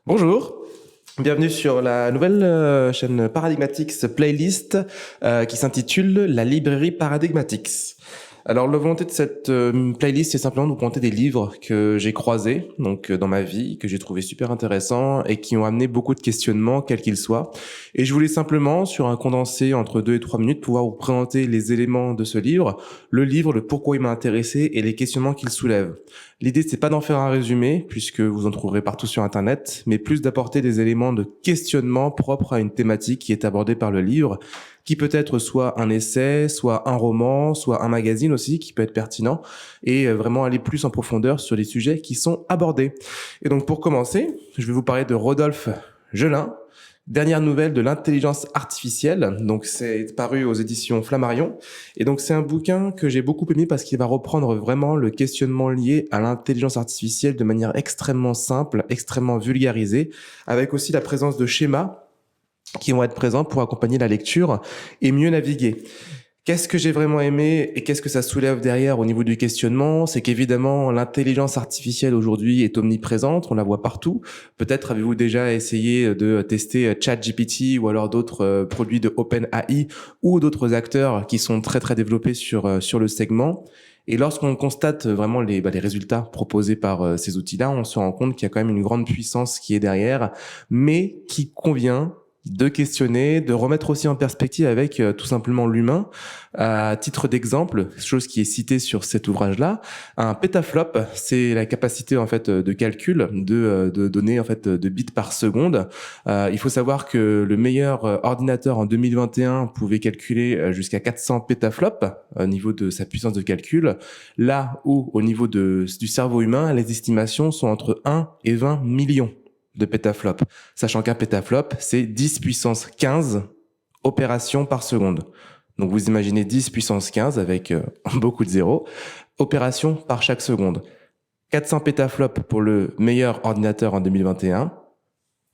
Bonjour, bienvenue sur la nouvelle chaîne Paradigmatix Playlist qui s'intitule La librairie Paradigmatix. Alors la volonté de cette playlist, c'est simplement de vous présenter des livres que j'ai croisés dans ma vie, que j'ai trouvé super intéressants et qui ont amené beaucoup de questionnements, quels qu'ils soient. Et je voulais simplement, sur un condensé entre 2 et 3 minutes, pouvoir vous présenter les éléments de ce livre, le pourquoi il m'a intéressé et les questionnements qu'il soulève. L'idée, c'est pas d'en faire un résumé, puisque vous en trouverez partout sur Internet, mais plus d'apporter des éléments de questionnement propres à une thématique qui est abordée par le livre, qui peut être soit un essai, soit un roman, soit un magazine aussi, qui peut être pertinent, et vraiment aller plus en profondeur sur les sujets qui sont abordés. Et donc, pour commencer, je vais vous parler de Rodolphe Gelin, dernière nouvelle de l'intelligence artificielle. Donc, c'est paru aux éditions Flammarion. Et donc, c'est un bouquin que j'ai beaucoup aimé parce qu'il va reprendre vraiment le questionnement lié à l'intelligence artificielle de manière extrêmement simple, extrêmement vulgarisée, avec aussi la présence de schémas qui vont être présents pour accompagner la lecture et mieux naviguer. Qu'est-ce que j'ai vraiment aimé et qu'est-ce que ça soulève derrière au niveau du questionnement? C'est qu'évidemment, l'intelligence artificielle aujourd'hui est omniprésente, on la voit partout. Peut-être avez-vous déjà essayé de tester ChatGPT ou alors d'autres produits de OpenAI ou d'autres acteurs qui sont très très développés sur le segment. Et lorsqu'on constate vraiment les résultats proposés par ces outils-là, on se rend compte qu'il y a quand même une grande puissance qui est derrière, mais qui convient de questionner, de remettre aussi en perspective avec tout simplement l'humain. À titre d'exemple, chose qui est citée sur cet ouvrage-là, un pétaflop, c'est la capacité en fait de calcul de données en fait de bits par seconde. Il faut savoir que le meilleur ordinateur en 2021 pouvait calculer jusqu'à 400 pétaflops au niveau de sa puissance de calcul, là où au niveau du cerveau humain, les estimations sont entre 1 et 20 millions de pétaflops, sachant qu'un pétaflop, c'est 10 puissance 15 opérations par seconde. Donc vous imaginez 10 puissance 15 avec beaucoup de zéros, opérations par chaque seconde. 400 pétaflops pour le meilleur ordinateur en 2021,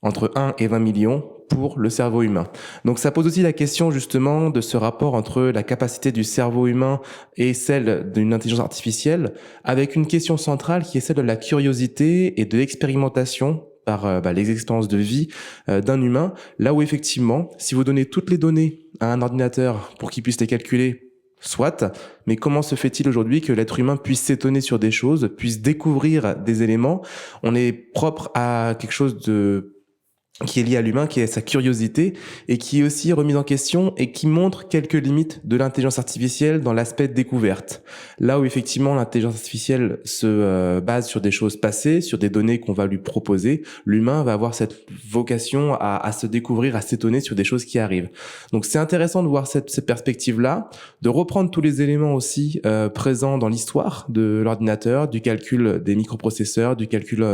entre 1 et 20 millions pour le cerveau humain. Donc ça pose aussi la question justement de ce rapport entre la capacité du cerveau humain et celle d'une intelligence artificielle, avec une question centrale qui est celle de la curiosité et de l'expérimentation par les expériences de vie d'un humain, là où effectivement, si vous donnez toutes les données à un ordinateur pour qu'il puisse les calculer, soit, mais comment se fait-il aujourd'hui que l'être humain puisse s'étonner sur des choses, puisse découvrir des éléments? On est propre à quelque chose qui est lié à l'humain, qui est sa curiosité et qui est aussi remise en question et qui montre quelques limites de l'intelligence artificielle dans l'aspect découverte. Là où effectivement l'intelligence artificielle se base sur des choses passées, sur des données qu'on va lui proposer, l'humain va avoir cette vocation à se découvrir, à s'étonner sur des choses qui arrivent. Donc c'est intéressant de voir cette perspective-là, de reprendre tous les éléments aussi présents dans l'histoire de l'ordinateur, du calcul des microprocesseurs, du calcul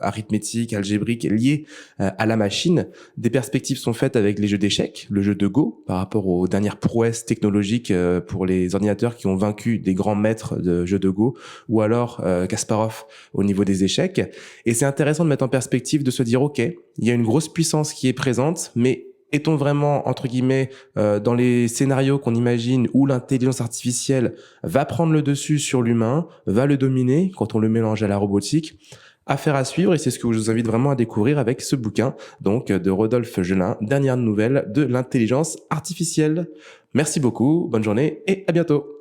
arithmétique, algébrique lié à la machine. Des perspectives sont faites avec les jeux d'échecs, le jeu de Go, par rapport aux dernières prouesses technologiques pour les ordinateurs qui ont vaincu des grands maîtres de jeux de Go, ou alors Kasparov au niveau des échecs. Et c'est intéressant de mettre en perspective, de se dire, OK, il y a une grosse puissance qui est présente, mais est-on vraiment, entre guillemets, dans les scénarios qu'on imagine où l'intelligence artificielle va prendre le dessus sur l'humain, va le dominer quand on le mélange à la robotique? Affaire à suivre, et c'est ce que je vous invite vraiment à découvrir avec ce bouquin, donc de Rodolphe Gelin, dernière nouvelle de l'intelligence artificielle. Merci beaucoup, bonne journée et à bientôt.